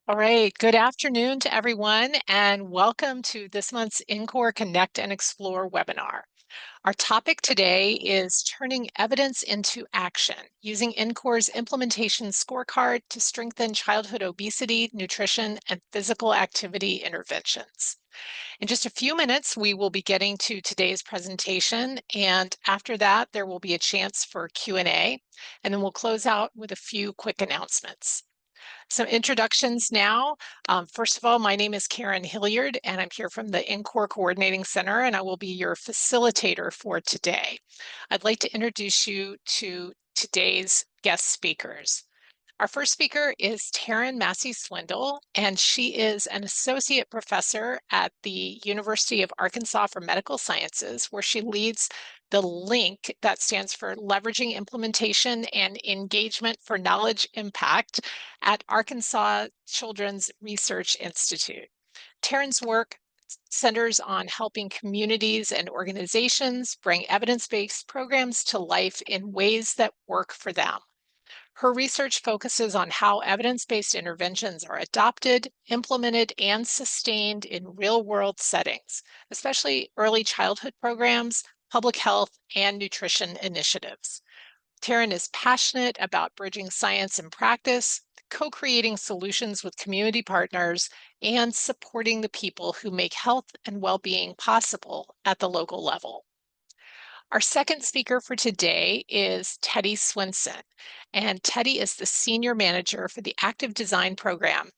All right, good afternoon to everyone, and welcome to this month's NCCOR Connect and Explore webinar. Our topic today is turning evidence into action, using NCCOR's implementation scorecard to strengthen childhood obesity, nutrition, and physical activity interventions. In just a few minutes, we will be getting to today's presentation, and after that, there will be a chance for Q&A, and then we'll close out with a few quick announcements. Some introductions now. First of all, my name is Karen Hilliard, and I'm here from the NCCOR Coordinating Center, and I will be your facilitator for today. I'd like to introduce you to today's guest speakers. Our first speaker is Taryn Massey-Swindle, and she is an associate professor at the University of Arkansas for Medical Sciences, where she leads the LINK, that stands for Leveraging Implementation and Engagement for Knowledge Impact, at Arkansas Children's Research Institute. Taryn's work centers on helping communities and organizations bring evidence-based programs to life in ways that work for them. Her research focuses on how evidence-based interventions are adopted, implemented, and sustained in real-world settings, especially early childhood programs, public health, and nutrition initiatives. Taryn is passionate about bridging science and practice, co-creating solutions with community partners, and supporting the people who make health and well-being possible at the local level. Our second speaker for today is Teddy Swinson, and Teddy is the Senior Manager for the Active Design Program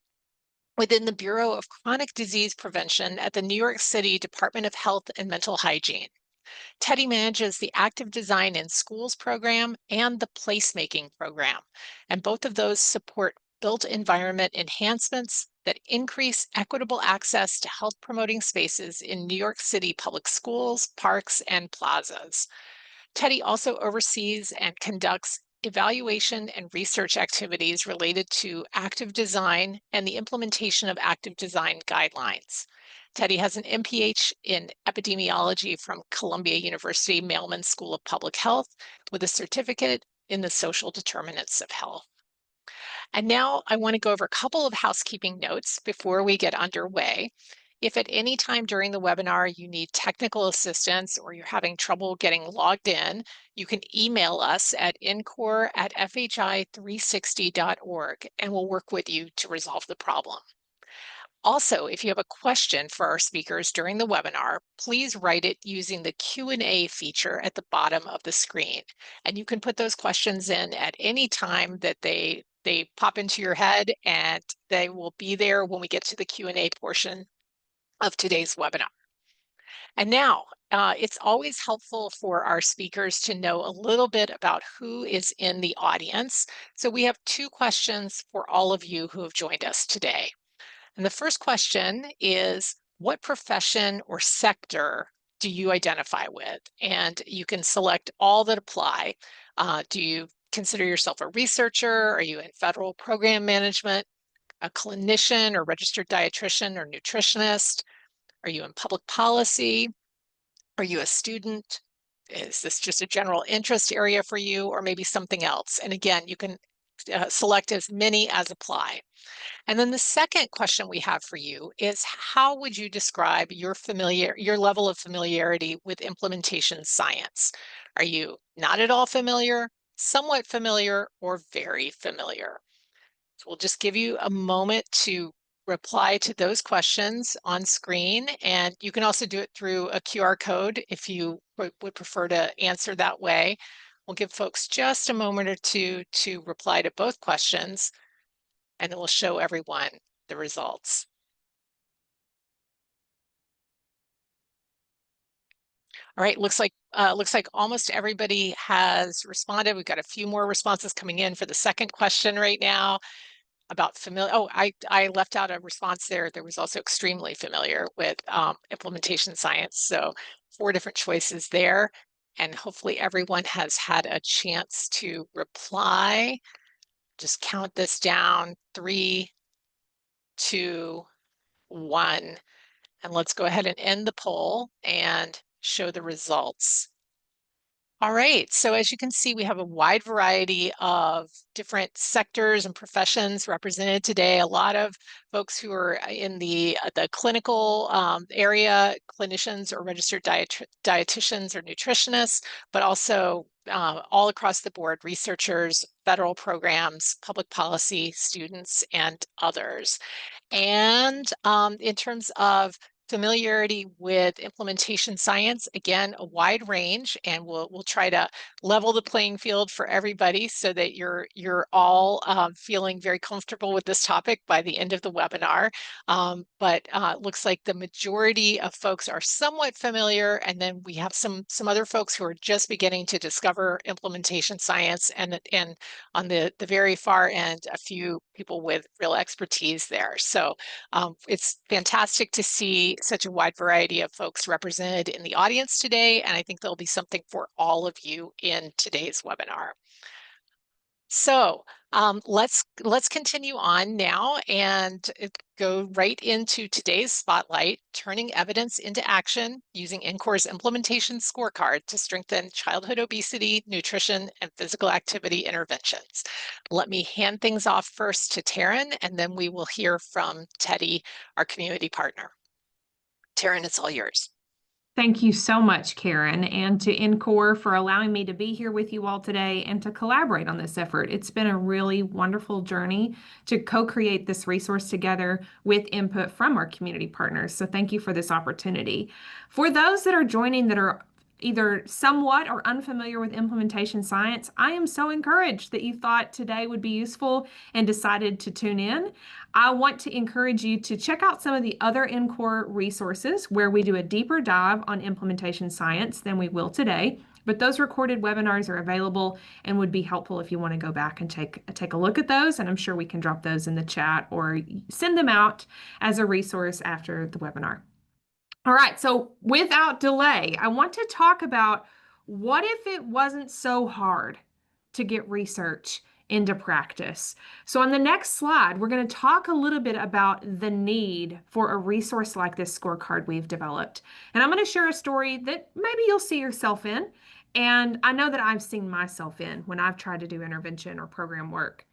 within the Bureau of Chronic Disease Prevention at the New York City Department of Health and Mental Hygiene. Teddy manages the Active Design in Schools program and the Placemaking program, and both of those support built environment enhancements that increase equitable access to health promoting spaces in New York City public schools, parks, and plazas. Teddy also oversees and conducts evaluation and research activities related to active design and the implementation of active design guidelines. Teddy has an MPH in epidemiology from Columbia University Mailman School of Public Health with a certificate in the social determinants of health. And now I want to go over a couple of housekeeping notes before we get underway. If at any time during the webinar you need technical assistance or you're having trouble getting logged in, you can email us at ncor@fhi360.org and we'll work with you to resolve the problem. Also, if you have a question for our speakers during the webinar, please write it using the Q&A feature at the bottom of the screen. And you can put those questions in at any time that they pop into your head, and they will be there when we get to the Q&A portion of today's webinar. And now, it's always helpful for our speakers to know a little bit about who is in the audience. So we have two questions for all of you who have joined us today. And the first question is, what profession or sector do you identify with? And you can select all that apply. Do you consider yourself a researcher? Are you in federal program management, a clinician or registered dietitian or nutritionist? Are you in public policy? Are you a student? Is this just a general interest area for you, or maybe something else? And again, you can select as many as apply. And then the second question we have for you is, how would you describe your level of familiarity with implementation science? Are you not at all familiar, somewhat familiar, or very familiar? So we'll just give you a moment to reply to those questions on screen, and you can also do it through a QR code if you would prefer to answer that way. We'll give folks just a moment or two to reply to both questions, and then we'll show everyone the results. All right, looks like almost everybody has responded. We've got a few more responses coming in for the second question right now about familiar. Oh, I left out a response there. There was also extremely familiar with implementation science. So 4 different choices there. And hopefully everyone has had a chance to reply. Just count this down, 3, 2, 1. And let's go ahead and end the poll and show the results. All right, so as you can see, we have a wide variety of different sectors and professions represented today. A lot of folks who are in the clinical area, clinicians or registered dietitians or nutritionists, but also all across the board, researchers, federal programs, public policy, students, and others. And in terms of familiarity with implementation science, again, a wide range, and we'll try to level the playing field for everybody so that you're all feeling very comfortable with this topic by the end of the webinar. But looks like the majority of folks are somewhat familiar, and then we have some other folks who are just beginning to discover implementation science, and on the very far end, a few people with real expertise there. So it's fantastic to see such a wide variety of folks represented in the audience today, and I think there'll be something for all of you in today's webinar. So let's continue on now and go right into today's spotlight, turning evidence into action using NCCOR's implementation scorecard to strengthen childhood obesity, nutrition, and physical activity interventions. Let me hand things off first to Taryn, and then we will hear from Teddy, our community partner. Taryn, it's all yours. Thank you so much, Karen, and to NCORE for allowing me to be here with you all today and to collaborate on this effort. It's been a really wonderful journey to co-create this resource together with input from our community partners. So thank you for this opportunity. For those that are joining that are either somewhat or unfamiliar with implementation science, I am so encouraged that you thought today would be useful and decided to tune in. I want to encourage you to check out some of the other NCORE resources where we do a deeper dive on implementation science than we will today. But those recorded webinars are available and would be helpful if you want to go back and take a look at those. And I'm sure we can drop those in the chat or send them out as a resource after the webinar. All right, so without delay, I want to talk about what if it wasn't so hard to get research into practice. So on the next slide, we're going to talk a little bit about the need for a resource like this scorecard we've developed. And I'm going to share a story that maybe you'll see yourself in. And I know that I've seen myself in when I've tried to do intervention or program work.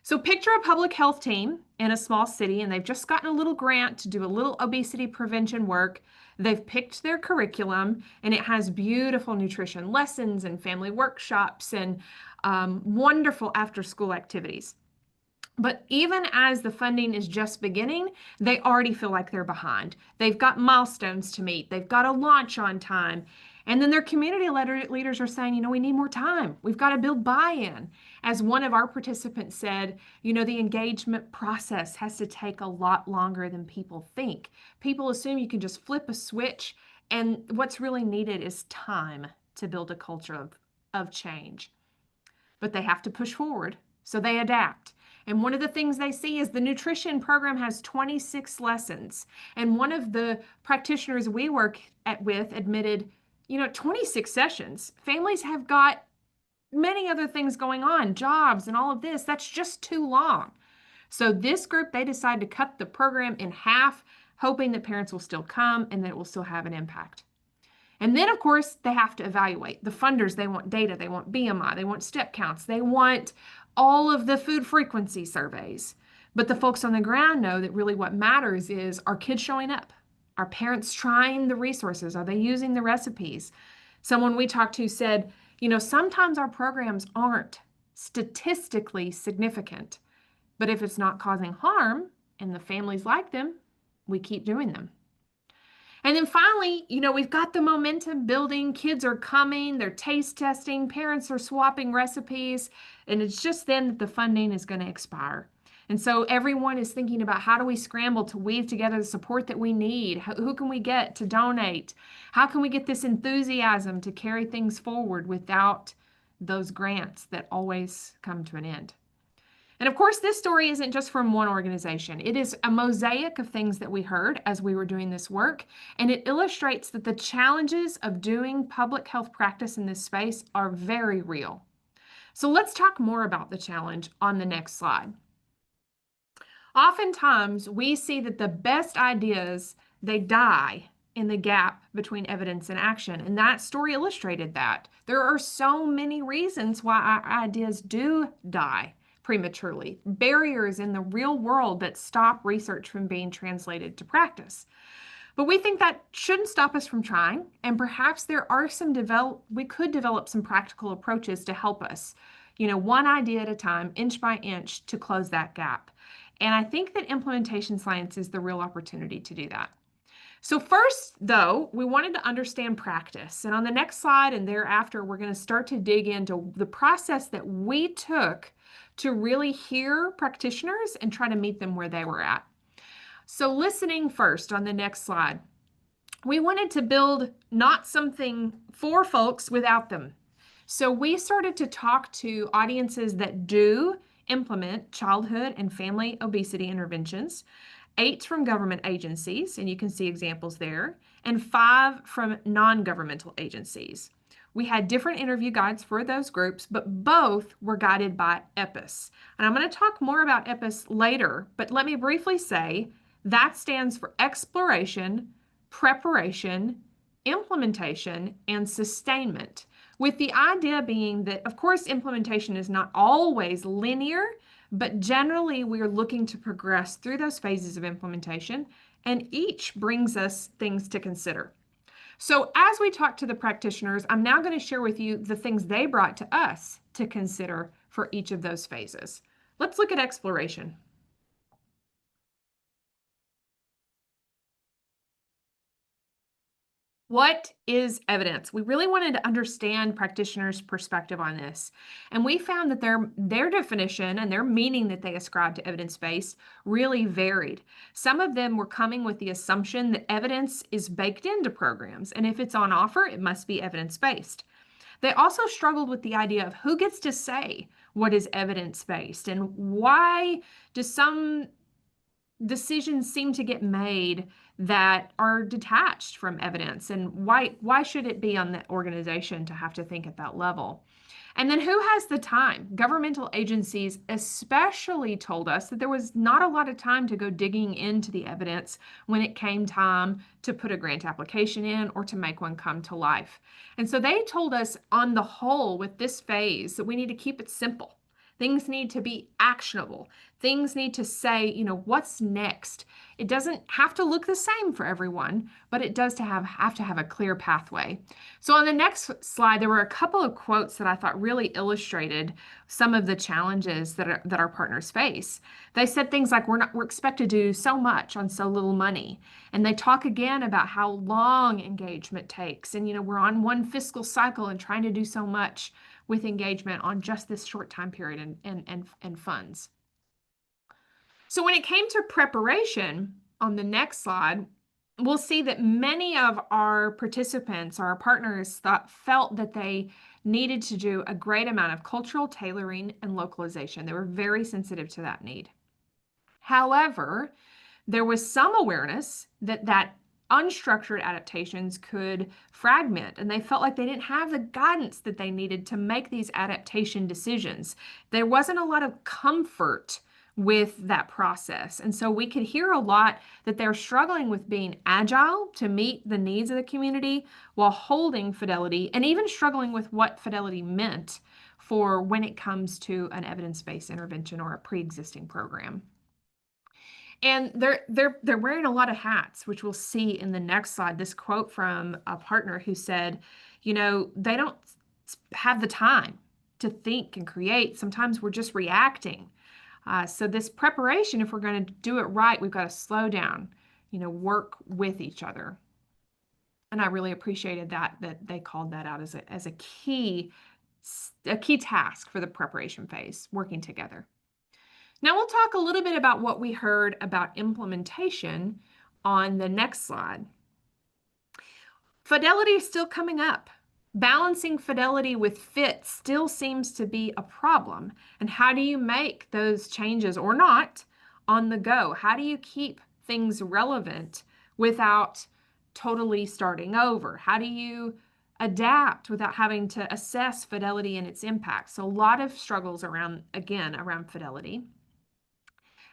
So picture a public health team in a small city, and they've just gotten a little grant to do a little obesity prevention work. They've picked their curriculum, and it has beautiful nutrition lessons and family workshops and wonderful after-school activities. But even as the funding is just beginning, they already feel like they're behind. They've got milestones to meet. They've got to launch on time. And then their community leaders are saying, we need more time. We've got to build buy-in. As one of our participants said, the engagement process has to take a lot longer than people think. People assume you can just flip a switch, and what's really needed is time to build a culture of change. But they have to push forward, so they adapt. And one of the things they see is the nutrition program has 26 lessons. And one of the practitioners we work with admitted, 26 sessions. Families have got many other things going on, jobs and all of this. That's just too long. So this group, they decide to cut the program in half, hoping that parents will still come and that it will still have an impact. And then, of course, they have to evaluate. The funders, they want data, they want BMI, they want step counts, they want all of the food frequency surveys. But the folks on the ground know that really what matters is, are kids showing up? Are parents trying the resources? Are they using the recipes? Someone we talked to said, sometimes our programs aren't statistically significant, but if it's not causing harm and the families like them, we keep doing them. And then finally, we've got the momentum building. Kids are coming, they're taste testing, parents are swapping recipes, and it's just then that the funding is going to expire. And so everyone is thinking about, how do we scramble to weave together the support that we need? Who can we get to donate? How can we get this enthusiasm to carry things forward without those grants that always come to an end? And of course, this story isn't just from one organization. It is a mosaic of things that we heard as we were doing this work, and it illustrates that the challenges of doing public health practice in this space are very real. So let's talk more about the challenge on the next slide. Oftentimes, we see that the best ideas, they die in the gap between evidence and action. And that story illustrated that. There are so many reasons why our ideas do die prematurely, barriers in the real world that stop research from being translated to practice. But we think that shouldn't stop us from trying, and perhaps there are we could develop some practical approaches to help us, one idea at a time, inch by inch, to close that gap. And I think that implementation science is the real opportunity to do that. So first, though, we wanted to understand practice. And on the next slide and thereafter, we're going to start to dig into the process that we took to really hear practitioners and try to meet them where they were at. So listening first on the next slide. We wanted to build not something for folks without them. So we started to talk to audiences that do implement childhood and family obesity interventions, 8 from government agencies, and you can see examples there, and 5 from non-governmental agencies. We had different interview guides for those groups, but both were guided by EPIS. And I'm going to talk more about EPIS later, but let me briefly say that stands for exploration, preparation, implementation, and sustainment, with the idea being that, of course, implementation is not always linear, but generally we're looking to progress through those phases of implementation, and each brings us things to consider. So as we talk to the practitioners, I'm now going to share with you the things they brought to us to consider for each of those phases. Let's look at exploration. What is evidence? We really wanted to understand practitioners' perspective on this. And we found that their definition and their meaning that they ascribed to evidence-based really varied. Some of them were coming with the assumption that evidence is baked into programs, and if it's on offer, it must be evidence-based. They also struggled with the idea of who gets to say what is evidence-based and why do some decisions seem to get made that are detached from evidence, and why should it be on the organization to have to think at that level? And then who has the time? Governmental agencies especially told us that there was not a lot of time to go digging into the evidence when it came time to put a grant application in or to make one come to life. And so they told us on the whole with this phase that we need to keep it simple. Things need to be actionable. Things need to say, what's next? It doesn't have to look the same for everyone, but it does have to have a clear pathway. So on the next slide, there were a couple of quotes that I thought really illustrated some of the challenges that our partners face. They said things like, we're expected to do so much on so little money. And they talk again about how long engagement takes. And, we're on one fiscal cycle and trying to do so much with engagement on just this short time period and funds. So when it came to preparation, on the next slide, we'll see that many of our participants, our partners, felt that they needed to do a great amount of cultural tailoring and localization. They were very sensitive to that need. However, there was some awareness that unstructured adaptations could fragment, and they felt like they didn't have the guidance that they needed to make these adaptation decisions. There wasn't a lot of comfort with that process. And so we could hear a lot that they're struggling with being agile to meet the needs of the community while holding fidelity, and even struggling with what fidelity meant for when it comes to an evidence-based intervention or a pre-existing program. And they're wearing a lot of hats, which we'll see in the next slide. This quote from a partner who said, they don't have the time to think and create. Sometimes we're just reacting. So this preparation, if we're going to do it right, we've got to slow down, work with each other. And I really appreciated that they called that out as a key task for the preparation phase, working together. Now we'll talk a little bit about what we heard about implementation on the next slide. Fidelity is still coming up. Balancing fidelity with fit still seems to be a problem. And how do you make those changes or not on the go? How do you keep things relevant without totally starting over? How do you adapt without having to assess fidelity and its impact? So a lot of struggles around fidelity.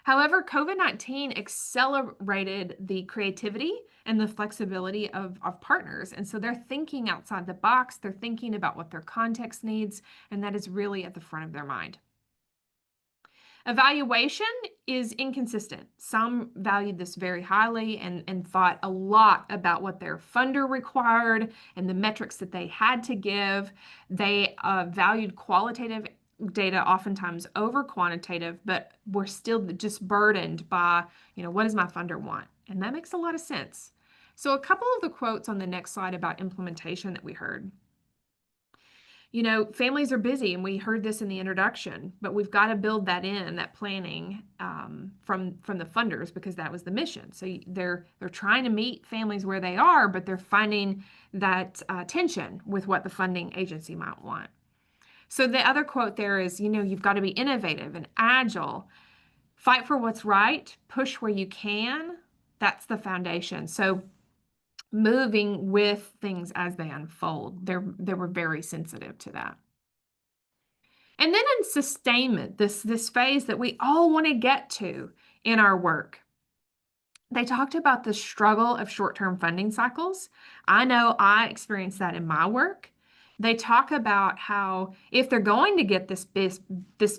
However, COVID-19 accelerated the creativity and the flexibility of partners. And so they're thinking outside the box, they're thinking about what their context needs, and that is really at the front of their mind. Evaluation is inconsistent. Some valued this very highly and thought a lot about what their funder required and the metrics that they had to give. They valued qualitative data oftentimes over quantitative, but were still just burdened by, what does my funder want? And that makes a lot of sense. So a couple of the quotes on the next slide about implementation that we heard. Families are busy, and we heard this in the introduction, but we've got to build that in, that planning from the funders, because that was the mission. So they're trying to meet families where they are, but they're finding that tension with what the funding agency might want. So the other quote there is, you've got to be innovative and agile, fight for what's right, push where you can. That's the foundation. So moving with things as they unfold. They were very sensitive to that. And then in sustainment, this phase that we all want to get to in our work, they talked about the struggle of short-term funding cycles. I know I experienced that in my work. They talk about how if they're going to get this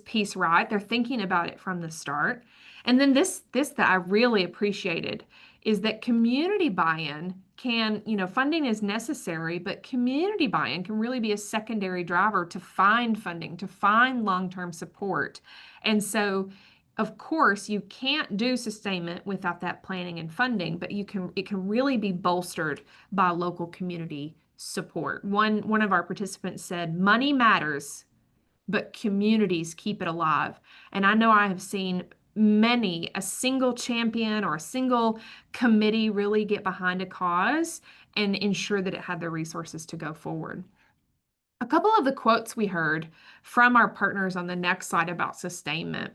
piece right, they're thinking about it from the start. And then this that I really appreciated is that community buy-in can, funding is necessary, but community buy-in can really be a secondary driver to find funding, to find long-term support. And so, of course, you can't do sustainment without that planning and funding, but it can really be bolstered by local community support. One of our participants said, money matters, but communities keep it alive. And I know I have seen a single champion or a single committee really get behind a cause and ensure that it had the resources to go forward. A couple of the quotes we heard from our partners on the next slide about sustainment.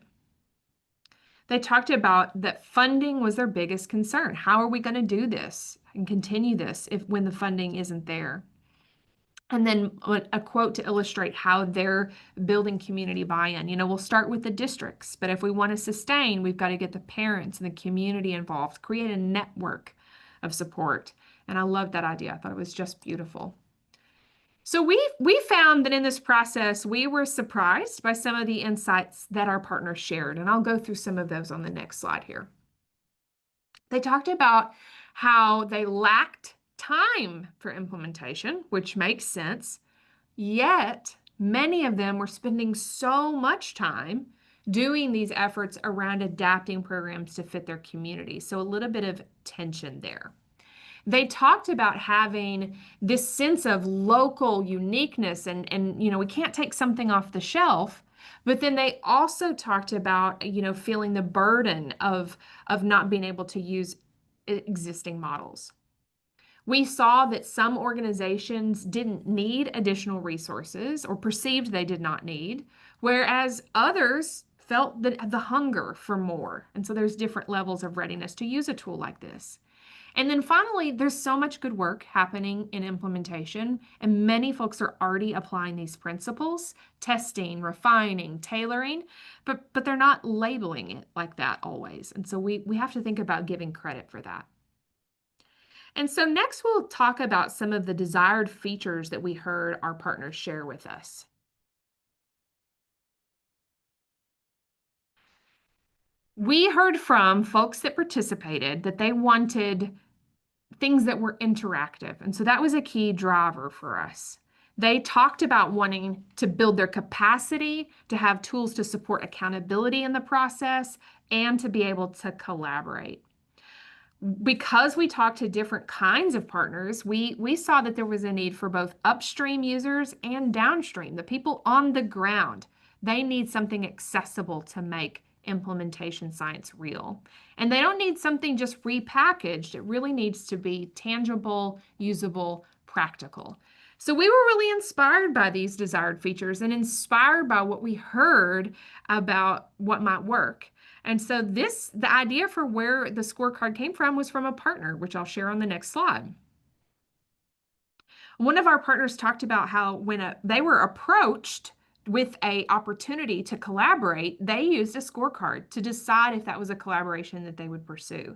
They talked about that funding was their biggest concern. How are we going to do this and continue this when the funding isn't there? And then a quote to illustrate how they're building community buy-in. We'll start with the districts, but if we want to sustain, we've got to get the parents and the community involved, create a network of support. And I love that idea. I thought it was just beautiful. So we found that in this process, we were surprised by some of the insights that our partners shared. And I'll go through some of those on the next slide here. They talked about how they lacked time for implementation, which makes sense. Yet, many of them were spending so much time doing these efforts around adapting programs to fit their community. So a little bit of tension there. They talked about having this sense of local uniqueness and we can't take something off the shelf. But then they also talked about, feeling the burden of not being able to use existing models. We saw that some organizations didn't need additional resources or perceived they did not need, whereas others felt the hunger for more. And so there's different levels of readiness to use a tool like this. And then finally, there's so much good work happening in implementation, and many folks are already applying these principles, testing, refining, tailoring, but they're not labeling it like that always. And so we have to think about giving credit for that. And so next we'll talk about some of the desired features that we heard our partners share with us. We heard from folks that participated that they wanted things that were interactive. And so that was a key driver for us. They talked about wanting to build their capacity, to have tools to support accountability in the process, and to be able to collaborate. Because we talked to different kinds of partners, we saw that there was a need for both upstream users and downstream, the people on the ground. They need something accessible to make implementation science real. And they don't need something just repackaged. It really needs to be tangible, usable, practical. So we were really inspired by these desired features and inspired by what we heard about what might work. And so the idea for where the scorecard came from was from a partner, which I'll share on the next slide. One of our partners talked about how when they were approached with a opportunity to collaborate, they used a scorecard to decide if that was a collaboration that they would pursue.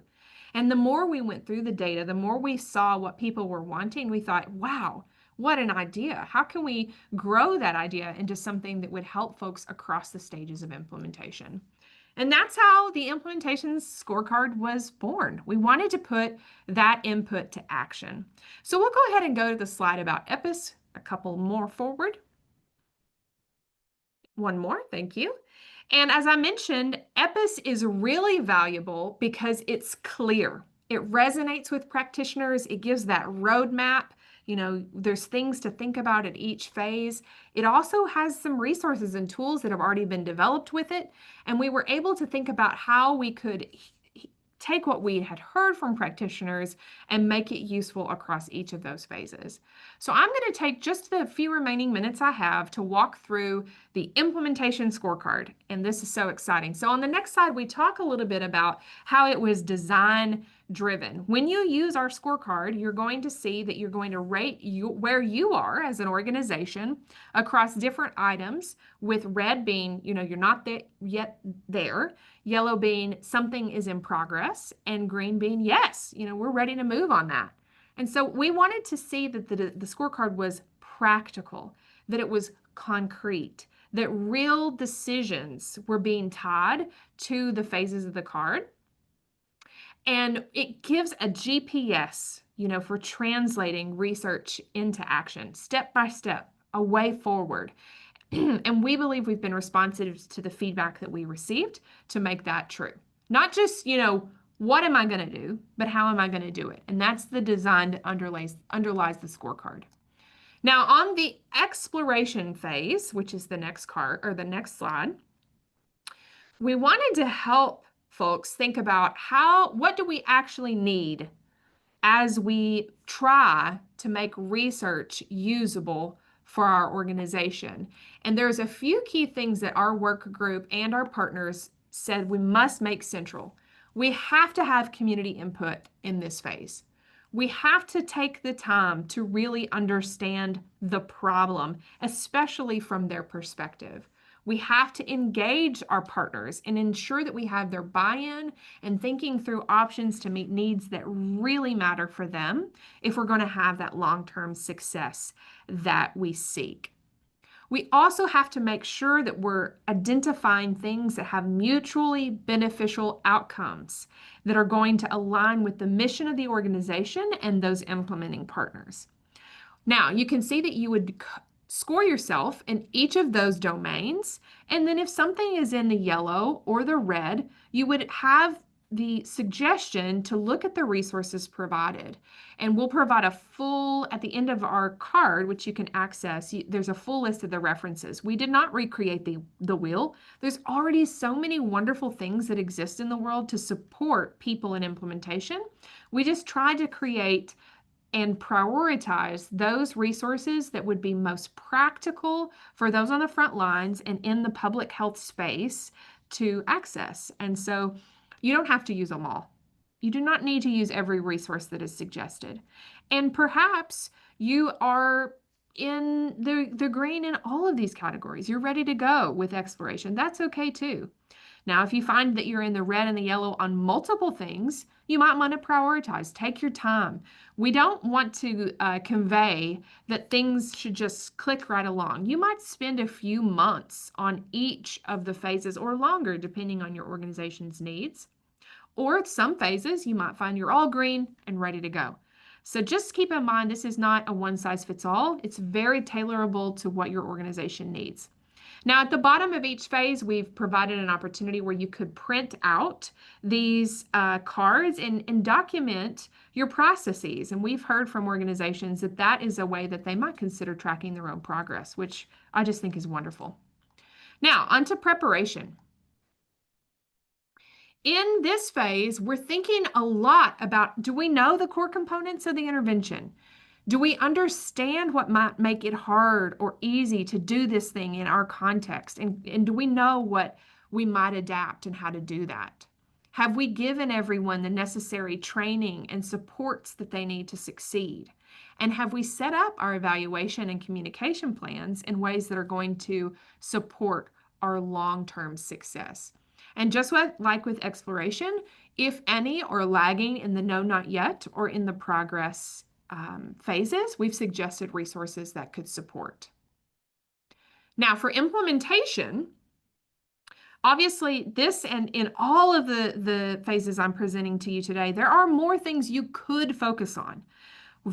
And the more we went through the data, the more we saw what people were wanting, we thought, wow, what an idea. How can we grow that idea into something that would help folks across the stages of implementation? And that's how the implementation scorecard was born. We wanted to put that input to action. So we'll go ahead and go to the slide about EPIS, a couple more forward. One more, thank you. And as I mentioned, EPIS is really valuable because it's clear. It resonates with practitioners. It gives that roadmap. There's things to think about at each phase. It also has some resources and tools that have already been developed with it. And we were able to think about how we could take what we had heard from practitioners and make it useful across each of those phases. So I'm going to take just the few remaining minutes I have to walk through the implementation scorecard, and this is so exciting. So on the next slide, we talk a little bit about how it was design driven. When you use our scorecard, you're going to see that you're going to rate where you are as an organization across different items, with red being, you're not yet there, yellow being something is in progress, and green being yes, we're ready to move on that. And so we wanted to see that the scorecard was practical, that it was concrete, that real decisions were being tied to the phases of the card. And it gives a GPS, for translating research into action, step by step, a way forward. And we believe we've been responsive to the feedback that we received to make that true. Not just, what am I going to do, but how am I going to do it? And that's the design that underlies the scorecard. Now, on the exploration phase, which is the next card or the next slide, we wanted to help folks think about what do we actually need as we try to make research usable for our organization. And there's a few key things that our work group and our partners said we must make central. We have to have community input in this phase. We have to take the time to really understand the problem, especially from their perspective. We have to engage our partners and ensure that we have their buy-in and thinking through options to meet needs that really matter for them if we're going to have that long-term success that we seek. We also have to make sure that we're identifying things that have mutually beneficial outcomes that are going to align with the mission of the organization and those implementing partners. Now, you can see that you would score yourself in each of those domains. And then if something is in the yellow or the red, you would have the suggestion to look at the resources provided. And we'll provide at the end of our card, which you can access, there's a full list of the references. We did not recreate the wheel. There's already so many wonderful things that exist in the world to support people in implementation. We just tried to create and prioritize those resources that would be most practical for those on the front lines and in the public health space to access. And so you don't have to use them all. You do not need to use every resource that is suggested. And perhaps you are in the green in all of these categories. You're ready to go with exploration. That's okay too. Now, if you find that you're in the red and the yellow on multiple things, you might want to prioritize. Take your time. We don't want to convey that things should just click right along. You might spend a few months on each of the phases or longer, depending on your organization's needs. Or some phases, you might find you're all green and ready to go. So just keep in mind, this is not a one-size-fits-all. It's very tailorable to what your organization needs. Now, at the bottom of each phase, we've provided an opportunity where you could print out these cards and document your processes. And we've heard from organizations that that is a way that they might consider tracking their own progress, which I just think is wonderful. Now, onto preparation. In this phase, we're thinking a lot about, do we know the core components of the intervention? Do we understand what might make it hard or easy to do this thing in our context? And do we know what we might adapt and how to do that? Have we given everyone the necessary training and supports that they need to succeed? And have we set up our evaluation and communication plans in ways that are going to support our long-term success? And just like with exploration, if any are lagging in the no, not yet, or in the progress phases, we've suggested resources that could support. Now, for implementation, obviously, this and in all of the phases I'm presenting to you today, there are more things you could focus on.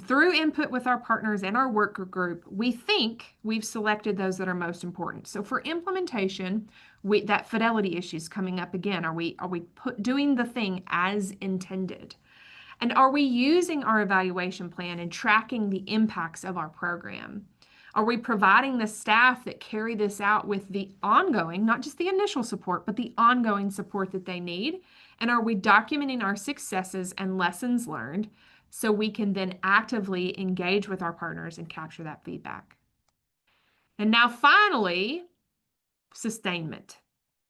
Through input with our partners and our work group, we think we've selected those that are most important. So for implementation, that fidelity issue is coming up again. Are we doing the thing as intended? And are we using our evaluation plan and tracking the impacts of our program? Are we providing the staff that carry this out with the ongoing, not just the initial support, but the ongoing support that they need? And are we documenting our successes and lessons learned so we can then actively engage with our partners and capture that feedback? And now finally, sustainment.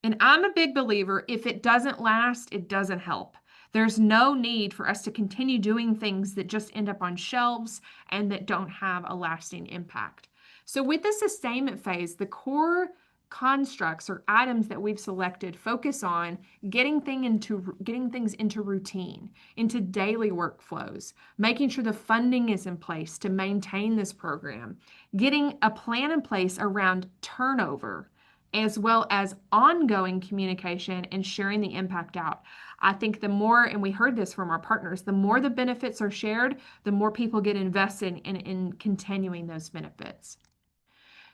And I'm a big believer, if it doesn't last, it doesn't help. There's no need for us to continue doing things that just end up on shelves and that don't have a lasting impact. So with the sustainment phase, the core constructs or items that we've selected focus on getting things into routine, into daily workflows, making sure the funding is in place to maintain this program, getting a plan in place around turnover, as well as ongoing communication and sharing the impact out. I think the more, and we heard this from our partners, the more the benefits are shared, the more people get invested in continuing those benefits.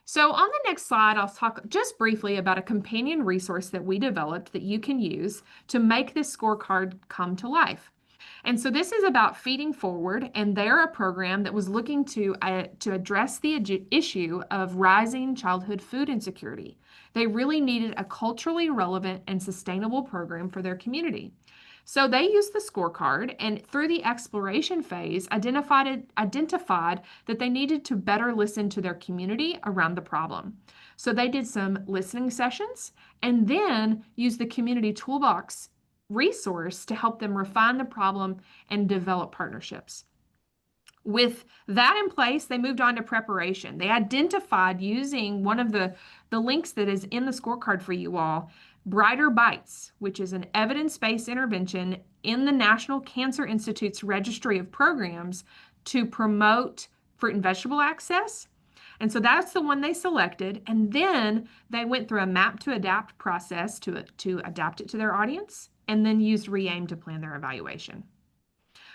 So on the next slide, I'll talk just briefly about a companion resource that we developed that you can use to make this scorecard come to life. And so this is about Feeding Forward, and they're a program that was looking to address the issue of rising childhood food insecurity. They really needed a culturally relevant and sustainable program for their community. So they used the scorecard, and through the exploration phase, identified that they needed to better listen to their community around the problem. So they did some listening sessions and then used the community toolbox resource to help them refine the problem and develop partnerships. With that in place, they moved on to preparation. They identified, using one of the links that is in the scorecard for you all, Brighter Bites, which is an evidence-based intervention in the National Cancer Institute's registry of programs to promote fruit and vegetable access. And so that's the one they selected. And then they went through a map to adapt process to adapt it to their audience, and then used REAIM to plan their evaluation.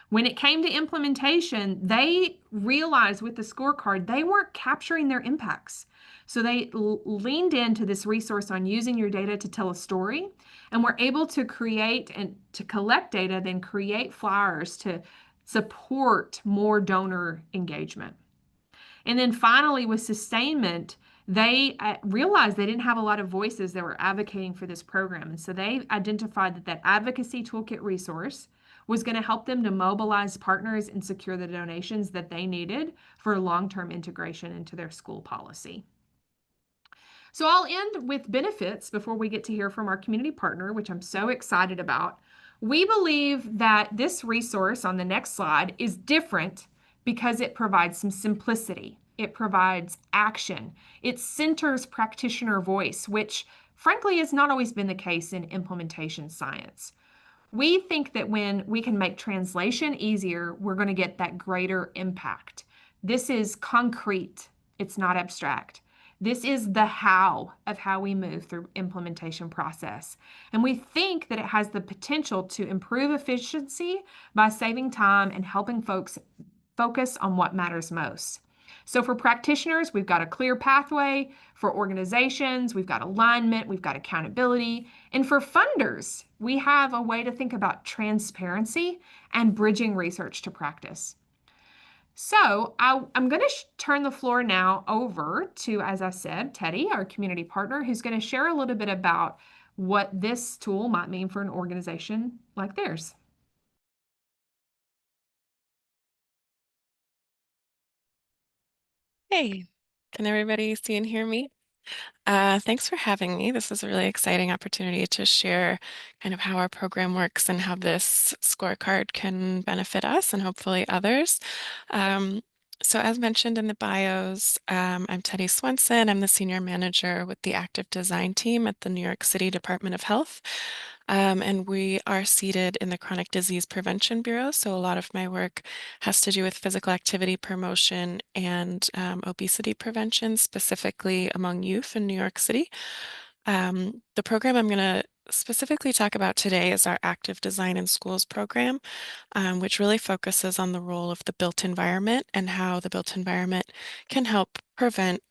When it came to implementation, they realized with the scorecard, they weren't capturing their impacts. So they leaned into this resource on using your data to tell a story, and were able to create and to collect data, then create flyers to support more donor engagement. And then finally, with sustainment, they realized they didn't have a lot of voices that were advocating for this program. And so they identified that advocacy toolkit resource was going to help them to mobilize partners and secure the donations that they needed for long-term integration into their school policy. So I'll end with benefits before we get to hear from our community partner, which I'm so excited about. We believe that this resource on the next slide is different because it provides some simplicity. It provides action. It centers practitioner voice, which frankly has not always been the case in implementation science. We think that when we can make translation easier, we're going to get that greater impact. This is concrete. It's not abstract. This is the how of how we move through implementation process. And we think that it has the potential to improve efficiency by saving time and helping folks focus on what matters most. So for practitioners, we've got a clear pathway. For organizations, we've got alignment, we've got accountability. And for funders, we have a way to think about transparency and bridging research to practice. So I'm going to turn the floor now over to, as I said, Teddy, our community partner, who's going to share a little bit about what this tool might mean for an organization like theirs. Hey, can everybody see and hear me? Thanks for having me. This is a really exciting opportunity to share kind of how our program works and how this scorecard can benefit us and hopefully others. Um, so as mentioned in the bios, I'm Teddy Swenson. I'm the senior manager with the active design team at the New York City Department of Health. And we are seated in the Chronic Disease Prevention Bureau. So a lot of my work has to do with physical activity promotion and obesity prevention, specifically among youth in New York City. The program I'm going to specifically talk about today is our Active Design in Schools program, which really focuses on the role of the built environment and how the built environment can help prevent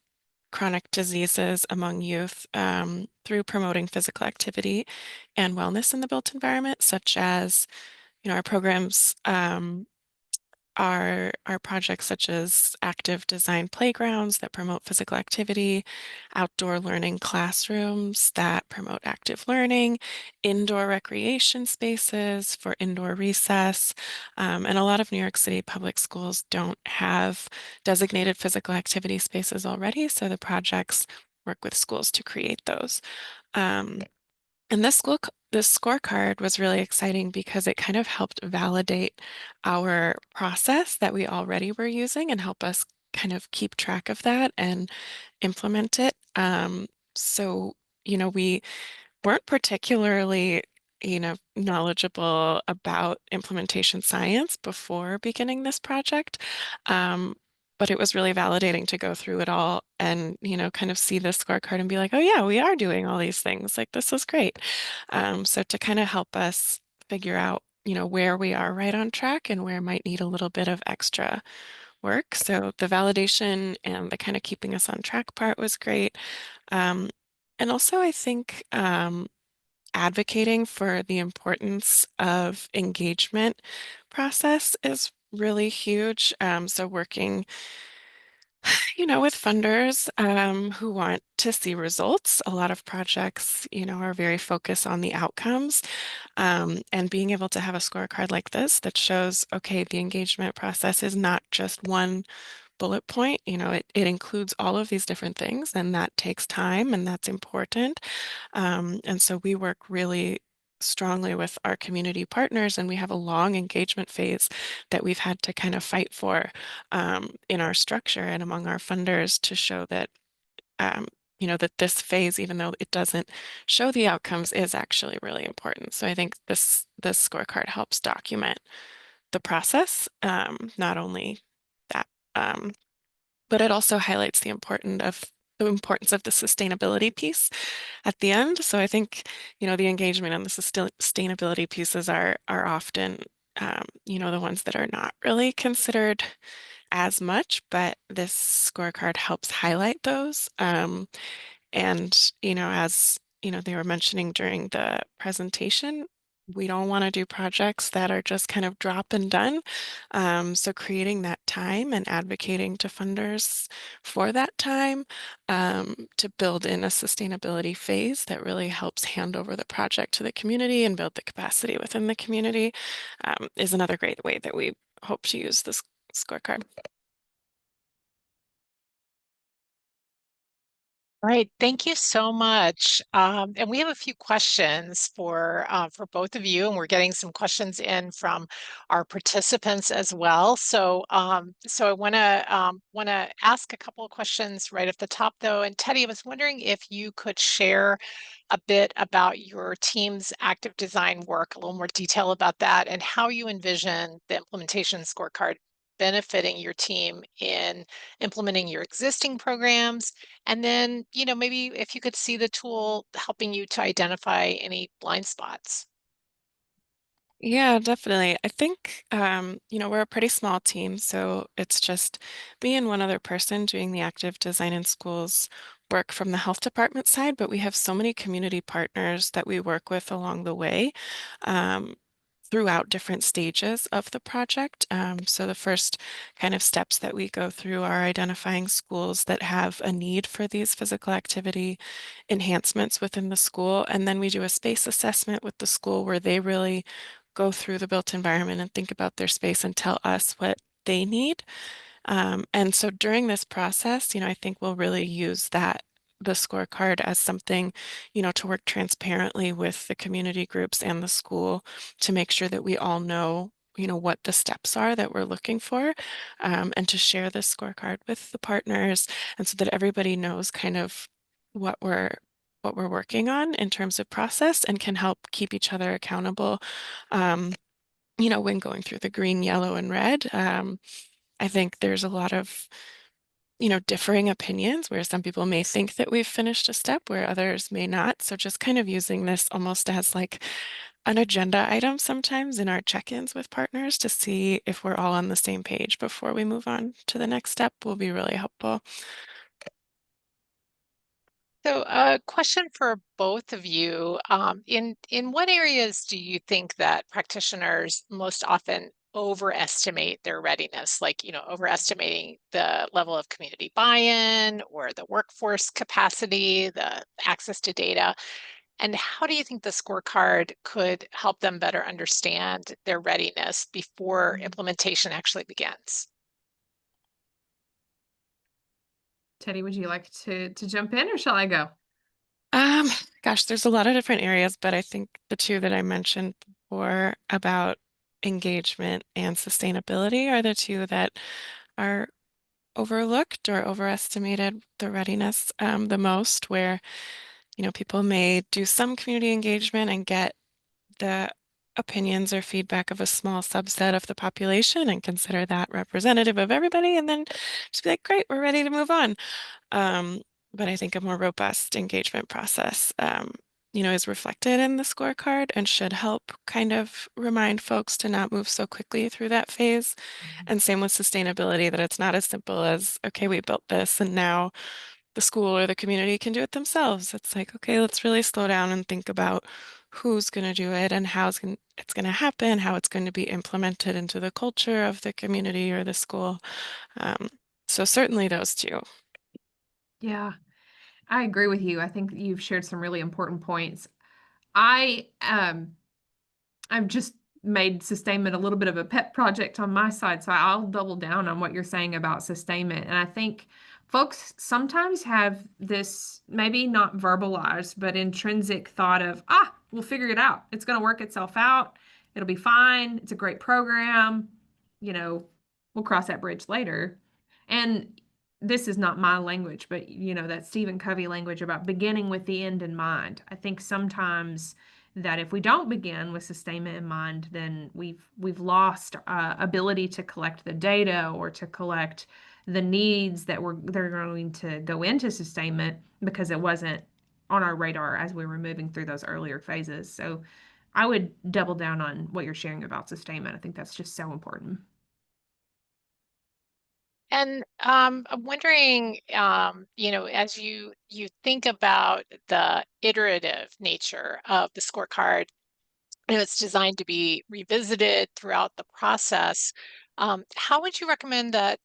chronic diseases among youth through promoting physical activity and wellness in the built environment, such as, our programs are projects such as active design playgrounds that promote physical activity, outdoor learning classrooms that promote active learning, indoor recreation spaces for indoor recess. And a lot of New York City public schools don't have designated physical activity spaces already, so the projects work with schools to create those. Um, and this scorecard was really exciting because it kind of helped validate our process that we already were using and help us kind of keep track of that and implement it. So, we weren't particularly, knowledgeable about implementation science before beginning this project. Um, but it was really validating to go through it all and, kind of see the scorecard and be like, oh yeah, we are doing all these things. Like this is great. So to kind of help us figure out, where we are right on track and where might need a little bit of extra work. So the validation and the kind of keeping us on track part was great. Um, and also, I think advocating for the importance of engagement process is really huge. So working, with funders who want to see results. A lot of projects, are very focused on the outcomes. And being able to have a scorecard like this that shows, okay, the engagement process is not just one bullet point. It includes all of these different things, and that takes time and that's important. And so we work really strongly with our community partners, and we have a long engagement phase that we've had to kind of fight for in our structure and among our funders to show that, um, that this phase, even though it doesn't show the outcomes, is actually really important. So I think this scorecard helps document the process, not only that. Um, but it also highlights the importance of the sustainability piece at the end. So I think, the engagement and the sustainability pieces are often, the ones that are not really considered as much, but this scorecard helps highlight those. And, as they were mentioning during the presentation, we don't want to do projects that are just kind of drop and done. So creating that time and advocating to funders for that time to build in a sustainability phase that really helps hand over the project to the community and build the capacity within the community is another great way that we hope to use this scorecard. All right, thank you so much. And we have a few questions for both of you, and we're getting some questions in from our participants as well. So I want to ask a couple of questions right at the top, though. And Teddy, I was wondering if you could share a bit about your team's active design work, a little more detail about that, and how you envision the implementation scorecard benefiting your team in implementing your existing programs. And then, maybe if you could see the tool helping you to identify any blind spots. Yeah, definitely. I think, we're a pretty small team, so it's just me and one other person doing the active design in schools work from the health department side, but we have so many community partners that we work with along the way. Um, Throughout different stages of the project. So the first kind of steps that we go through are identifying schools that have a need for these physical activity enhancements within the school. And then we do a space assessment with the school where they really go through the built environment and think about their space and tell us what they need. And so during this process, I think we'll really use the scorecard as something, to work transparently with the community groups and the school to make sure that we all know, what the steps are that we're looking for, and to share this scorecard with the partners, and so that everybody knows kind of what we're working on in terms of process and can help keep each other accountable. Um, when going through the green, yellow, and red, I think there's a lot of differing opinions where some people may think that we've finished a step where others may not. So just kind of using this almost as like an agenda item sometimes in our check-ins with partners to see if we're all on the same page before we move on to the next step will be really helpful. So, a question for both of you. In what areas do you think that practitioners most often overestimate their readiness? Like, overestimating the level of community buy-in or the workforce capacity, the access to data. And how do you think the scorecard could help them better understand their readiness before implementation actually begins? Teddy, would you like to jump in or shall I go? Um, Gosh, there's a lot of different areas, but I think the two that I mentioned before about engagement and sustainability are the two that are overlooked or overestimated the readiness the most, where, people may do some community engagement and get the opinions or feedback of a small subset of the population and consider that representative of everybody, and then just be like, great, we're ready to move on. Um, but I think a more robust engagement process, is reflected in the scorecard and should help kind of remind folks to not move so quickly through that phase. And same with sustainability, that it's not as simple as, okay, we built this and now the school or the community can do it themselves. It's like, okay, let's really slow down and think about who's going to do it and how it's going to happen, how it's going to be implemented into the culture of the community or the school. Um, so certainly those two. Yeah, I agree with you. I think you've shared some really important points. I I've just made sustainment a little bit of a pet project on my side, so I'll double down on what you're saying about sustainment. And I think folks sometimes have this maybe not verbalized, but intrinsic thought of, we'll figure it out. It's going to work itself out. It'll be fine. It's a great program. You know, we'll cross that bridge later. And this is not my language, but that Stephen Covey language about beginning with the end in mind. I think sometimes that if we don't begin with sustainment in mind, then we've lost ability to collect the data or to collect the needs they're going to go into sustainment because it wasn't on our radar as we were moving through those earlier phases. So I would double down on what you're sharing about sustainment. I think that's just so important. And I'm wondering, as you think about the iterative nature of the scorecard, it's designed to be revisited throughout the process. How would you recommend that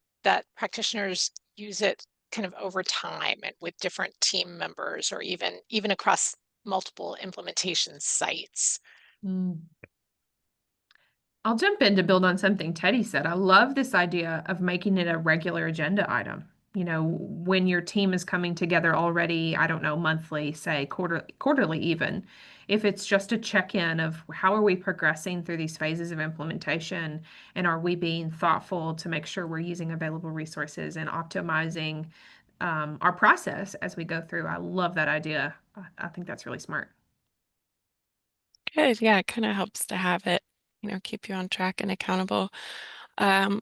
practitioners use it kind of over time and with different team members, or even across multiple implementation sites? Mm. I'll jump in to build on something Teddy said. I love this idea of making it a regular agenda item. When your team is coming together already, I don't know, monthly, say quarterly even, if it's just a check-in of how are we progressing through these phases of implementation, and are we being thoughtful to make sure we're using available resources and optimizing our process as we go through. I love that idea. I think that's really smart. Good. Yeah, it kind of helps to have it, keep you on track and accountable. Um,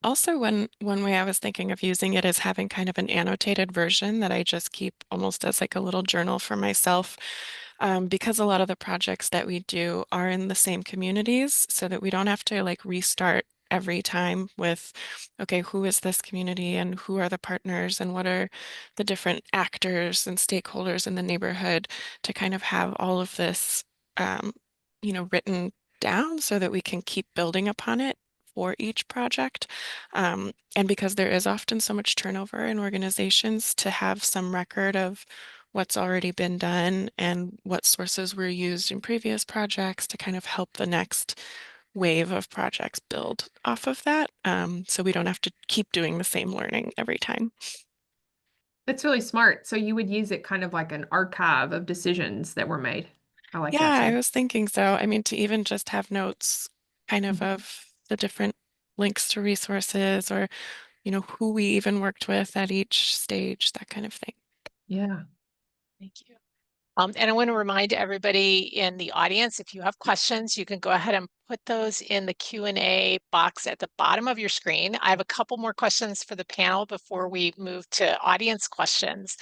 Also, one way I was thinking of using it is having kind of an annotated version that I just keep almost as like a little journal for myself, because a lot of the projects that we do are in the same communities, so that we don't have to like restart every time with, okay, who is this community and who are the partners and what are the different actors and stakeholders in the neighborhood, to kind of have all of this, um, written down so that we can keep building upon it for each project. And because there is often so much turnover in organizations, to have some record of what's already been done and what sources were used in previous projects to kind of help the next wave of projects build off of that. So we don't have to keep doing the same learning every time. That's really smart. So you would use it kind of like an archive of decisions that were made. I like Yeah, that I too. was thinking so. I mean, to even just have notes kind Mhm. of the different links to resources or, who we even worked with at each stage, that kind of thing. Yeah. Thank you. And I want to remind everybody in the audience, if you have questions, you can go ahead and put those in the Q&A box at the bottom of your screen. I have a couple more questions for the panel before we move to audience questions.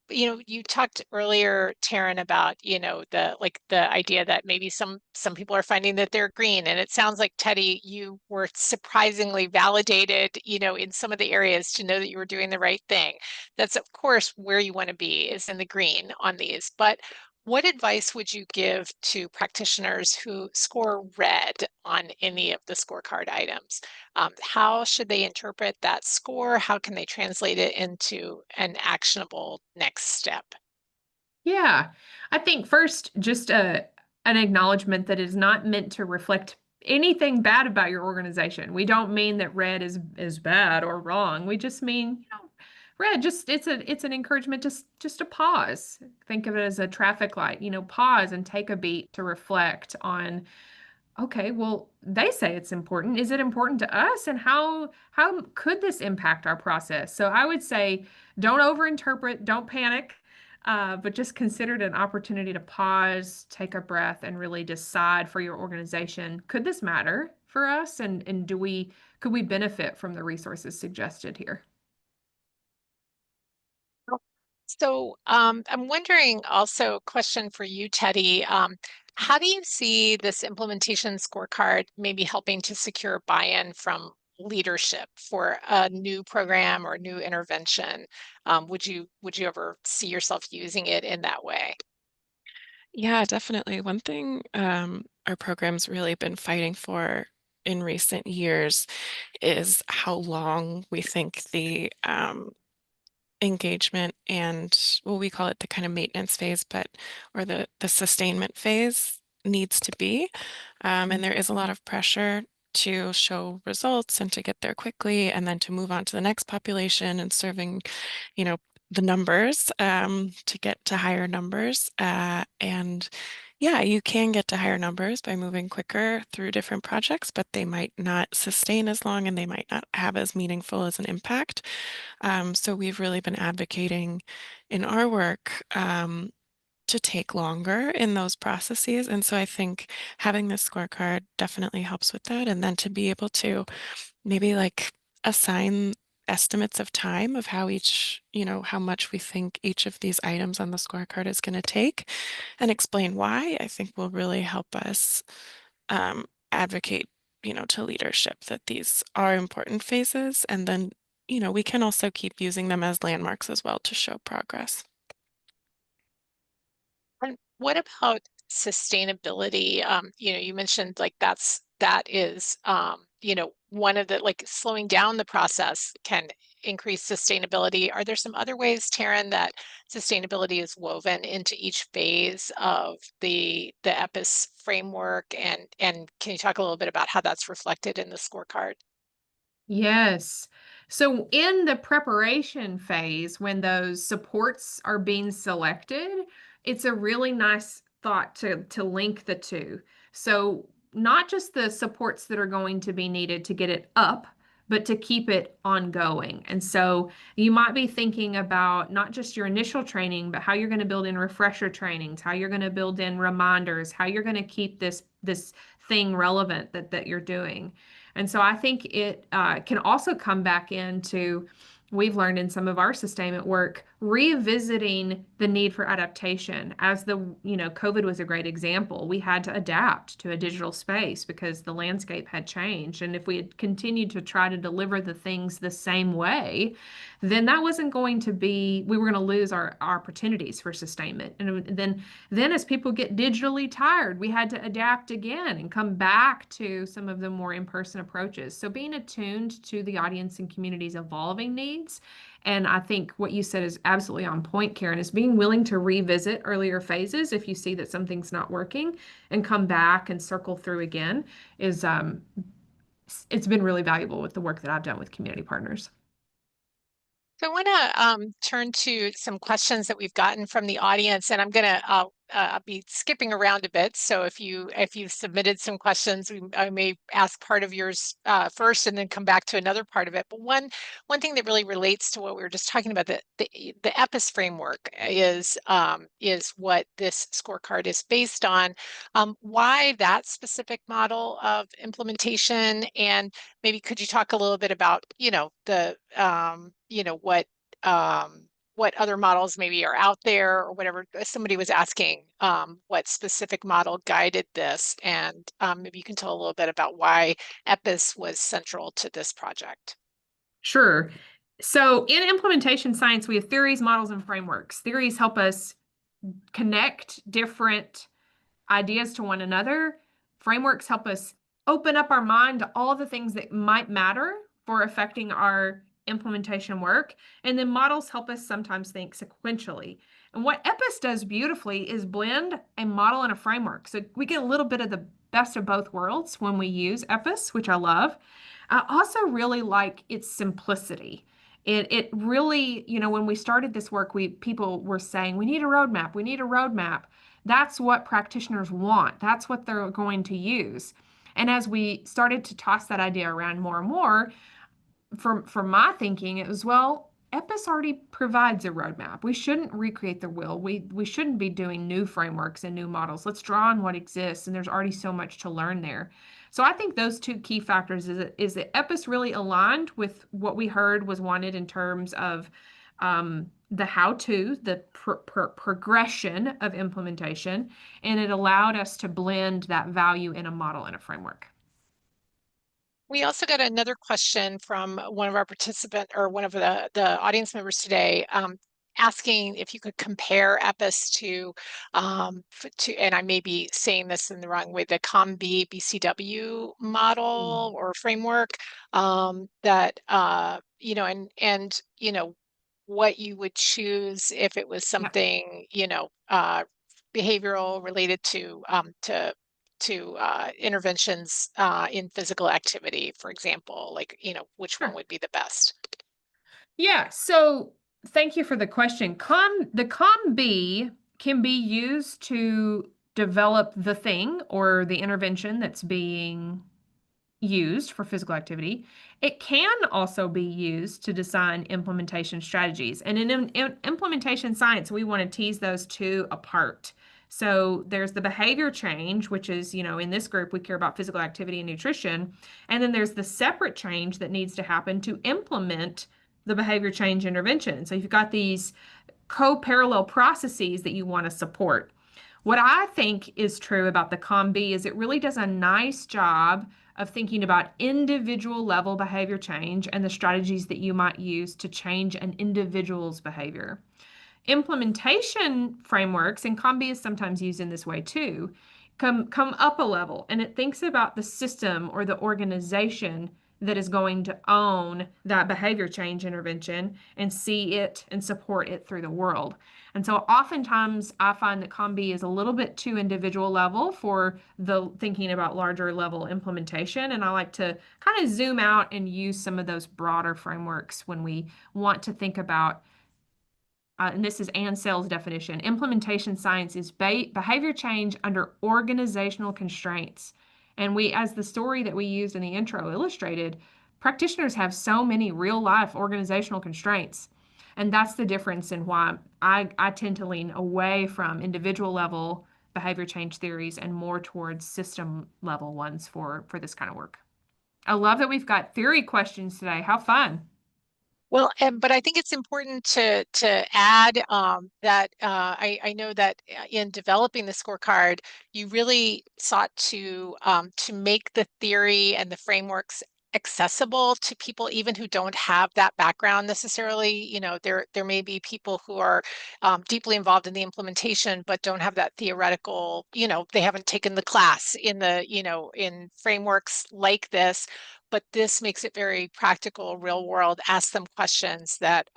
You talked earlier, Taryn, about, the idea that maybe some people are finding that they're green. And it sounds like, Teddy, you were surprisingly validated, in some of the areas to know that you were doing the right thing. That's, of course, where you want to be, is in the green on these. But what advice would you give to practitioners who score red on any of the scorecard items? How should they interpret that score? How can they translate it into an actionable next step? Yeah. I think first, just an acknowledgement that is not meant to reflect anything bad about your organization. We don't mean that red is bad or wrong. We just mean, red, just it's an encouragement just to pause. Think of it as a traffic light, pause and take a beat to reflect on, okay, well, they say it's important. Is it important to us? And how could this impact our process? So I would say don't overinterpret, don't panic, but just consider it an opportunity to pause, take a breath, and really decide for your organization, could this matter for us? And could we benefit from the resources suggested here? So I'm wondering also, question for you, Teddy. How do you see this implementation scorecard maybe helping to secure buy-in from leadership for a new program or new intervention? Would you ever see yourself using it in that way? Yeah, definitely. One thing our program's really been fighting for in recent years is how long we think the engagement and, well, we call it the kind of maintenance phase, but or the sustainment phase needs to be. And there is a lot of pressure to show results and to get there quickly and then to move on to the next population and serving, you know, the numbers to get to higher numbers. And yeah, you can get to higher numbers by moving quicker through different projects, but they might not sustain as long and they might not have as meaningful as an impact. So we've really been advocating in our work to take longer in those processes. And so I think having this scorecard definitely helps with that. And then to be able to maybe like assign estimates of time of how each, how much we think each of these items on the scorecard is going to take and explain why, I think will really help us advocate, to leadership that these are important phases. And then, we can also keep using them as landmarks as well to show progress. And what about sustainability? You mentioned, like, that is one of the, like, slowing down the process can increase sustainability. Are there some other ways, Taryn, that sustainability is woven into each phase of the EPIS framework? And can you talk a little bit about how that's reflected in the scorecard? Yes. So in the preparation phase, when those supports are being selected, it's a really nice thought to link the two. So not just the supports that are going to be needed to get it up, but to keep it ongoing. And so you might be thinking about not just your initial training, but how you're going to build in refresher trainings, how you're going to build in reminders, how you're going to keep this thing relevant that you're doing. And so I think it can also come back into, we've learned in some of our sustainment work, revisiting the need for adaptation. As COVID was a great example. We had to adapt to a digital space because the landscape had changed. And if we had continued to try to deliver the things the same way, then that wasn't going to be, we were going to lose our opportunities for sustainment. And then as people get digitally tired, we had to adapt again and come back to some of the more in-person approaches. So being attuned to the audience and community's evolving needs. And I think what you said is absolutely on point, Karen, is being willing to revisit earlier phases if you see that something's not working and come back and circle through again is it's been really valuable with the work that I've done with community partners. So I want to turn to some questions that we've gotten from the audience, and I'm going to be skipping around a bit. So if you submitted some questions, I may ask part of yours first, and then come back to another part of it. But one thing that really relates to what we were just talking about, the EPIS framework is what this scorecard is based on. Why that specific model of implementation, and maybe could you talk a little bit about, the what other models maybe are out there or whatever. Somebody was asking what specific model guided this, and maybe you can tell a little bit about why EPIS was central to this project. Sure. So in implementation science, we have theories, models, and frameworks. Theories help us connect different ideas to one another. Frameworks help us open up our mind to all the things that might matter for affecting our implementation work. And then models help us sometimes think sequentially. And what EPIS does beautifully is blend a model and a framework. So we get a little bit of the best of both worlds when we use EPIS, which I love. I also really like its simplicity. It really, when we started this work, people were saying, we need a roadmap, we need a roadmap. That's what practitioners want. That's what they're going to use. And as we started to toss that idea around more and more, for my thinking, it was, well, EPIS already provides a roadmap. We shouldn't recreate the wheel. We shouldn't be doing new frameworks and new models. Let's draw on what exists, and there's already so much to learn there. So I think those two key factors is that EPIS really aligned with what we heard was wanted in terms of the how-to, the progression of implementation, and it allowed us to blend that value in a model and a framework. We also got another question from one of our participant or one of the audience members today, asking if you could compare EPIS and I may be saying this in the wrong way, the COM-B BCW model or framework, that what you would choose if it was Yeah. something, behavioral related to interventions in physical activity, for example, like, which one Sure. would be the best? Yeah, so thank you for the question. The COM-B can be used to develop the thing or the intervention that's being used for physical activity. It can also be used to design implementation strategies. And in implementation science, we want to tease those two apart. So there's the behavior change, which is, in this group, we care about physical activity and nutrition. And then there's the separate change that needs to happen to implement the behavior change intervention. So you've got these co-parallel processes that you want to support. What I think is true about the COM-B is it really does a nice job of thinking about individual level behavior change and the strategies that you might use to change an individual's behavior. Implementation frameworks, and COM-B is sometimes used in this way too, come up a level and it thinks about the system or the organization that is going to own that behavior change intervention and see it and support it through the world. And so oftentimes I find that COM-B is a little bit too individual level for the thinking about larger level implementation. And I like to kind of zoom out and use some of those broader frameworks when we want to think about and this is Ann Sell's definition, implementation science is behavior change under organizational constraints. And as the story that we used in the intro illustrated, practitioners have so many real life organizational constraints. And that's the difference in why I tend to lean away from individual level behavior change theories and more towards system level ones for this kind of work. I love that we've got theory questions today. How fun. Well, but I think it's important to add that I know that in developing the scorecard, you really sought to make the theory and the frameworks accessible to people even who don't have that background necessarily. There may be people who are deeply involved in the implementation but don't have that theoretical, they haven't taken the class in frameworks like this, but this makes it very practical, real world. Ask them questions that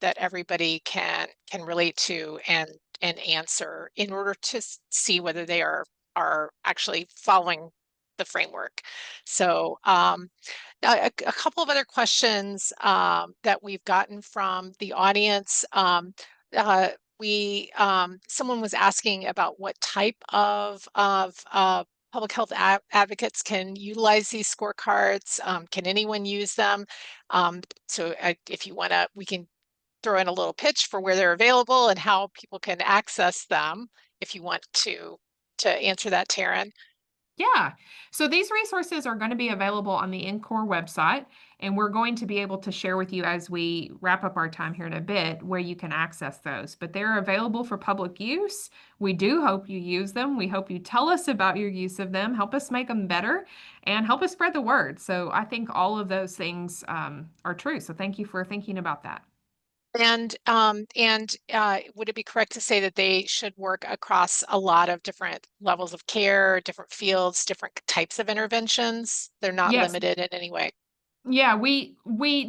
everybody can relate to and answer in order to see whether they are actually following the framework. So a couple of other questions that we've gotten from the audience. Someone was asking about what type of public health advocates can utilize these scorecards. Can anyone use them? So if you want to, we can throw in a little pitch for where they're available and how people can access them if you want to answer that, Taryn. Yeah. So these resources are going to be available on the NCORE website, and we're going to be able to share with you as we wrap up our time here in a bit where you can access those. But they're available for public use. We do hope you use them. We hope you tell us about your use of them, help us make them better, and help us spread the word. So I think all of those things are true. So thank you for thinking about that. And would it be correct to say that they should work across a lot of different levels of care, different fields, different types of interventions? They're not Yes. limited in any way. Yeah, we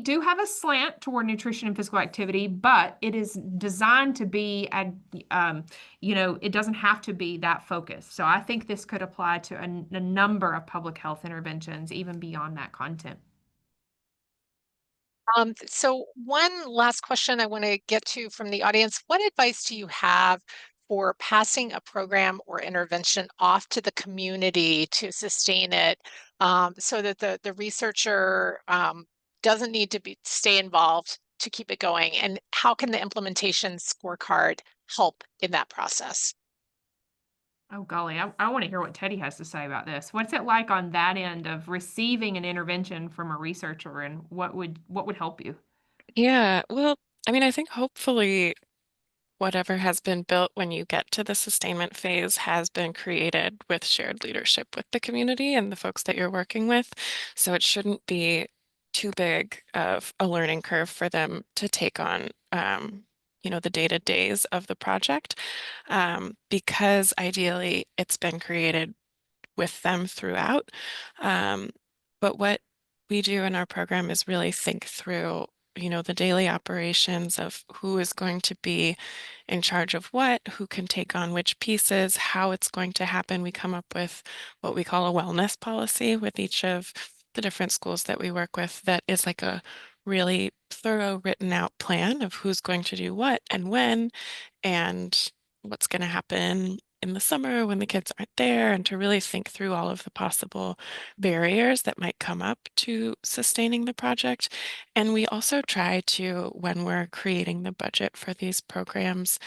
do have a slant toward nutrition and physical activity, but it is designed to be it doesn't have to be that focused. So I think this could apply to a number of public health interventions, even beyond that content. So one last question I want to get to from the audience. What advice do you have for passing a program or intervention off to the community to sustain it, so that the researcher doesn't need to stay involved to keep it going? And how can the implementation scorecard help in that process? Oh, golly, I want to hear what Teddy has to say about this. What's it like on that end of receiving an intervention from a researcher, and what would help you? Yeah, well, I mean, I think hopefully whatever has been built when you get to the sustainment phase has been created with shared leadership with the community and the folks that you're working with. So it shouldn't be too big of a learning curve for them to take on, the day-to-days of the project, because ideally it's been created with them throughout. Um, but what we do in our program is really think through, the daily operations of who is going to be in charge of what, who can take on which pieces, how it's going to happen. We come up with what we call a wellness policy with each of the different schools that we work with that is like a really thorough written out plan of who's going to do what and when and what's going to happen in the summer when the kids aren't there, and to really think through all of the possible barriers that might come up to sustaining the project. And we also try to, when we're creating the budget for these programs,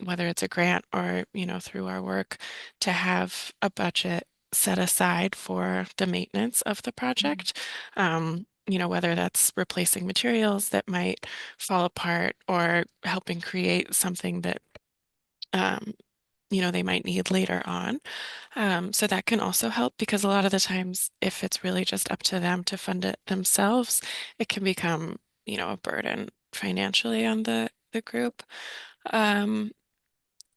whether it's a grant or, through our work, to have a budget set aside for the maintenance of the project. Whether that's replacing materials that might fall apart or helping create something that um, they might need later on. So that can also help because a lot of the times, if it's really just up to them to fund it themselves, it can become, a burden financially on the group. Um,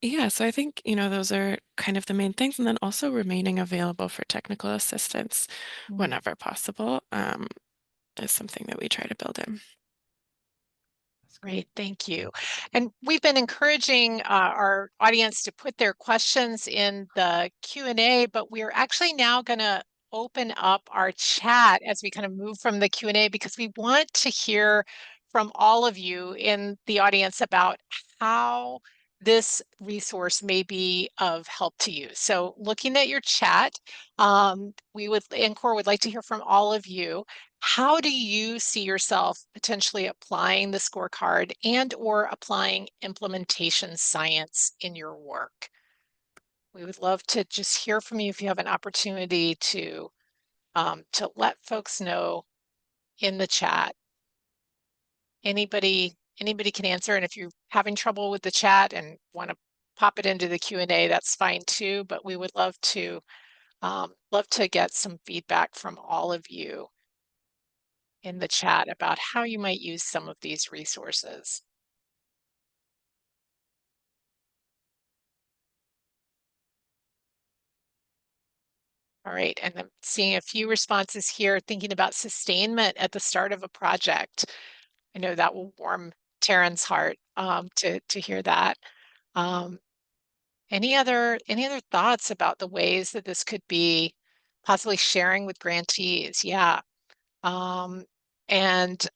yeah, so I think, those are kind of the main things. And then also remaining available for technical assistance Mm, whenever possible, is something that we try to build in. that's great. Great, thank you. And we've been encouraging our audience to put their questions in the Q&A, but we're actually now going to open up our chat as we kind of move from the Q&A, because we want to hear from all of you in the audience about how this resource may be of help to you. So looking at your chat, NCORE would like to hear from all of you. How do you see yourself potentially applying the scorecard and or applying implementation science in your work? We would love to just hear from you if you have an opportunity to let folks know in the chat. Anybody can answer, and if you're having trouble with the chat and want to pop it into the Q&A, that's fine too. But we would love to get some feedback from all of you in the chat about how you might use some of these resources. All right, and I'm seeing a few responses here thinking about sustainment at the start of a project. I know that will warm Taryn's heart to hear that. Um, any other thoughts about the ways that this could be possibly sharing with grantees. Yeah. And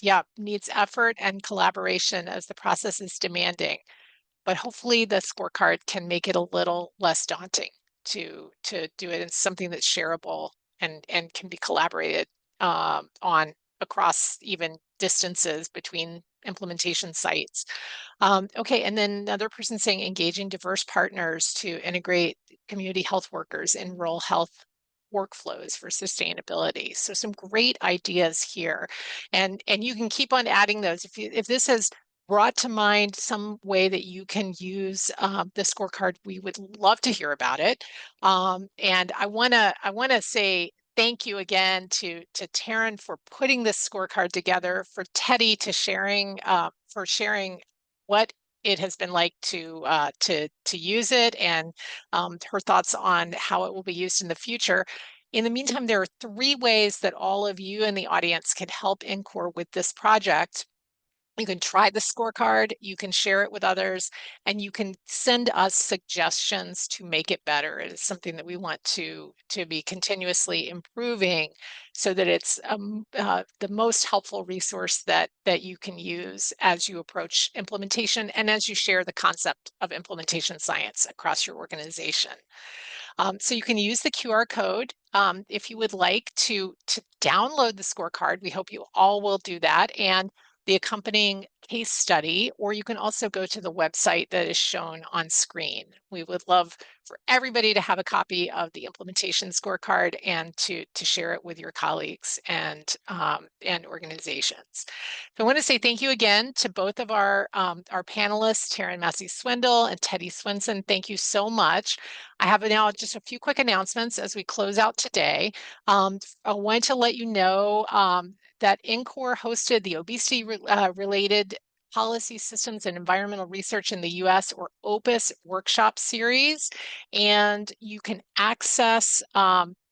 yeah, needs effort and collaboration as the process is demanding. But hopefully the scorecard can make it a little less daunting to do it in something that's shareable and can be collaborated on across even distances between implementation sites. Okay, and then another person saying engaging diverse partners to integrate community health workers in rural health workflows for sustainability. So some great ideas here, and you can keep on adding those. If this has brought to mind some way that you can use the scorecard, we would love to hear about it. And I wanna say thank you again to Taryn for putting this scorecard together, for Teddy to sharing for sharing what it has been like to use it, and her thoughts on how it will be used in the future. In the meantime, there are 3 ways that all of you in the audience can help NCORE with this project. You can try the scorecard, you can share it with others, and you can send us suggestions to make it better. It is something that we want to be continuously improving so that it's the most helpful resource that you can use as you approach implementation and as you share the concept of implementation science across your organization. So you can use the QR code if you would like to download the scorecard. We hope you all will do that, and the accompanying case study, or you can also go to the website that is shown on screen. We would love for everybody to have a copy of the implementation scorecard and to share it with your colleagues and organizations. So I want to say thank you again to both of our panelists, Taryn Massey-Swindle and Teddy Swinson. Thank you so much. I have now just a few quick announcements as we close out today. I want to let you know that NCORE hosted the obesity related policy systems and environmental research in the US, or OPUS workshop series, and you can access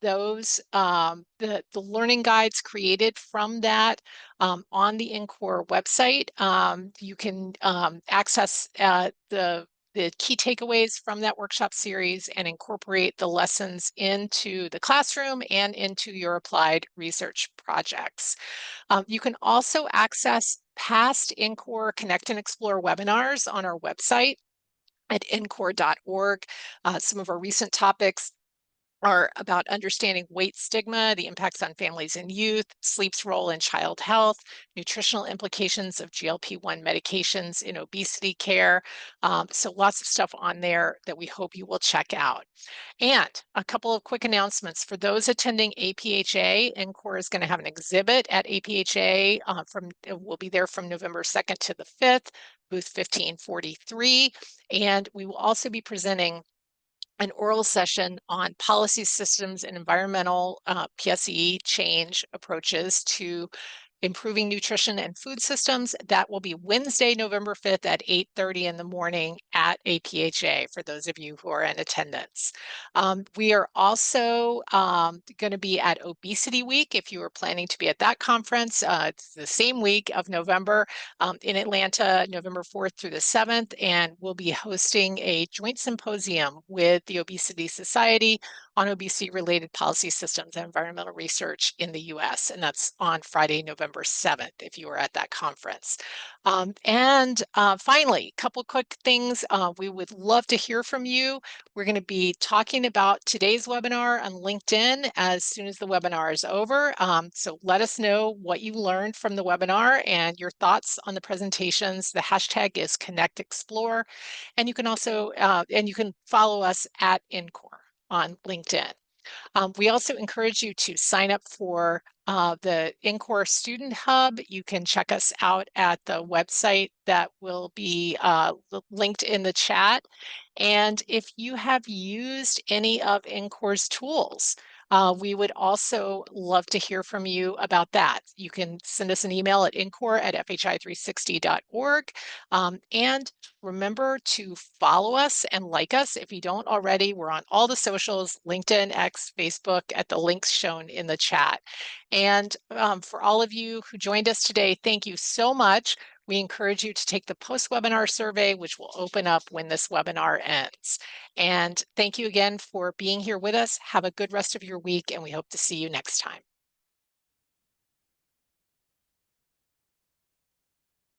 those the learning guides created from that on the NCORE website. You can access the key takeaways from that workshop series and incorporate the lessons into the classroom and into your applied research projects. You can also access past NCORE Connect and Explore webinars on our website at ncore.org. Some of our recent topics are about understanding weight stigma, the impacts on families and youth, sleep's role in child health, nutritional implications of GLP-1 medications in obesity care. So lots of stuff on there that we hope you will check out. And a couple of quick announcements. For those attending APHA, NCORE is going to have an exhibit at APHA. We'll be there from November 2nd to the 5th, booth 1543. And we will also be presenting an oral session on policy systems and environmental PSE change approaches to improving nutrition and food systems. That will be Wednesday, November 5th at 8:30 in the morning at APHA for those of you who are in attendance. We are also going to be at Obesity Week. If you are planning to be at that conference, it's the same week of November in Atlanta, November 4th through the 7th, and we'll be hosting a joint symposium with the Obesity Society on obesity-related policy systems and environmental research in the US. And that's on Friday, November 7th, if you are at that conference. Finally, a couple quick things. We would love to hear from you. We're going to be talking about today's webinar on LinkedIn as soon as the webinar is over. So let us know what you learned from the webinar and your thoughts on the presentations. The hashtag is Connect Explore. And you can also, and you can follow us at NCORE on LinkedIn. We also encourage you to sign up for the NCORE Student Hub. You can check us out at the website that will be linked in the chat. And if you have used any of NCORE's tools, we would also love to hear from you about that. You can send us an email at ncore@fhi360.org. And remember to follow us and like us if you don't already. We're on all the socials, LinkedIn, X, Facebook, at the links shown in the chat. And for all of you who joined us today, thank you so much. We encourage you to take the post-webinar survey, which will open up when this webinar ends. And thank you again for being here with us. Have a good rest of your week, and we hope to see you next time.